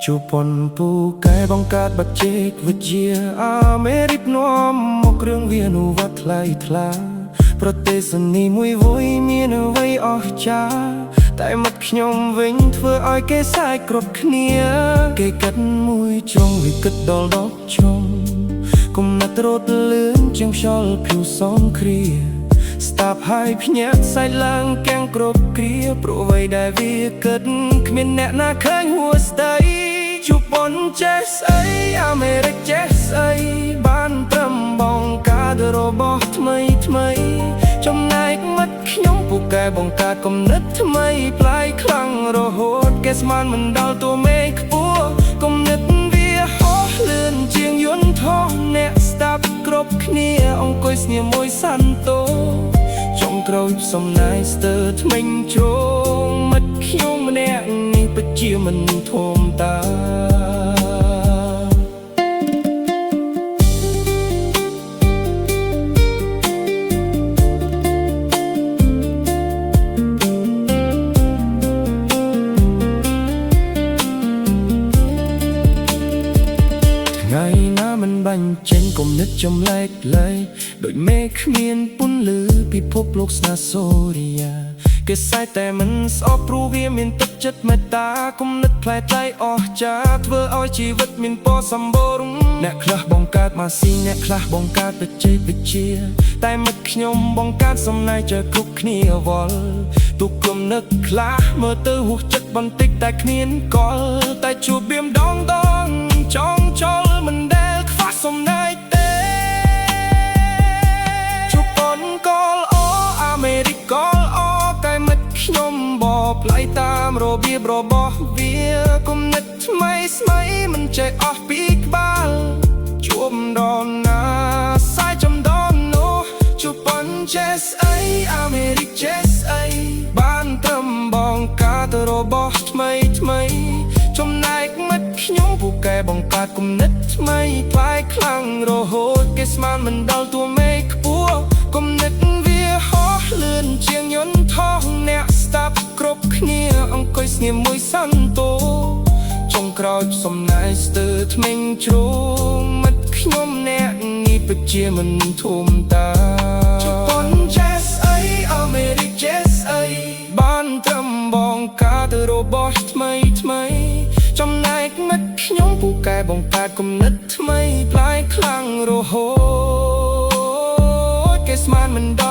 ជួបប៉ុនពូកែបង្កើតបច្ចេកវិទ្យាអាមេរិកនាំមកគ្រឿងវានុវត្តថ្លៃថ្លាប្រទេសនីមួយវយមានអ្វីអស្ចារ្យតែមិត្តខ្ញុំវិញធ្វើឲ្យគេសែកគ្រប់គ្នាគេគិតមួយជ្រុងវាគិតដល់10ជ្រុងគុំណាត់រត់លឿនជាងខ្យល់ភ្លឺសំគ្រាស្តាប់ហើយភ្ញាក់សាច់ឡើងកាំងគ្រប់គ្រាព្រោះអ្វីដែលវាគិតគ្មានអ្នកណាឃើញហួស្ដីជួបប៉ុនចេះស្អីអាមេរិកចេះស្អីបានត្រឹមបងកើតរបស់ថ្មីចំណែកមិត្តខ្ញុំពូកែបង្កើតគំនិតថ្មីប្លែកខ្លាំងរហូតគេស្មានមិនដល់តួមេឃខ្ពស់គំនិតវាហោះលឿនជាងយន្តហោះអ្នកស្ដាប់គ្រប់គ្នាអង្គុយស្ងៀមមួយសន្ទោចុងក្រោយសំណាយស្ទើរថ្មិញជ្រងមិត្តខ្ញុំម្នាក់នេះពិតជាមិនធម្មតាថ្ងៃណាមិនបាញ់ចេញគំនិតចម្លែកលែងដូចមេឃគ្មានពន្លឺពិភពលោកស្នាសូរិយាគេសែកតែមិនស្អប់ព្រោះវាមានទឹកចិត្តមេត្តាគំនិតផ្លែថ្លៃអស្ចារ្យធ្វើឲ្យជីវិតមានពណ៌សម្បូរអ្នកខ្លះបង្កើតម៉ាស៊ីនអ្នកខ្លះបង្កើតបច្ចេកវិទ្យាតែមិត្តខ្ញុំបង្កើតសំណាយចេះគ្រប់គ្នាវល់ទុកគំនិតខ្លះមើលទៅហួសចិត្តបន្តិចតែគ្មានកលតែជួបវាម្ដងចង់ចោលមិនដែលខ្វះសំណាយទេជួបប៉ុនកលអាមេរិកកលតែមិត្តខ្ញុំបបផ្លៃតាមរបៀបរបស់វាគំនិតថ្មីស្មីមិនចេះអស់ពីក្បាលជួបដនណាសាយចំដននោះជួបប៉ុនចេះស្អីអាមេរិកចេះស្អីបានត្រឹមបងកើតរបស់ថ្មីចំណែកមិត្តខ្ញុំពូកែបង្កើតគំនិតថ្មីប្លែកខ្លាំងរហូតគេស្មានមិនដល់តួមេឃខ្ពស់គំនិតវាហោះលឿនជាងយន្តហោះអ្នកស្ដាប់គ្រប់គ្នាអង្គុយស្ងៀមមួយសន្ទោចុងក្រោយសំណាយស្ទើរថ្មិញជ្រងមិត្តខ្ញុំអ្នកនេះពិតជាមិនធម្មតាជប៉ុនចេះស្អីអាមេរិកចេះស្អីបានត្រឹមបងកើតរបស់ថ្មីចំណែកមិត្តខ្ញុំពូកែបង្កើតគំនិតថ្មីប្លែកខ្លាំងរហូតគេស្មានមិនដល់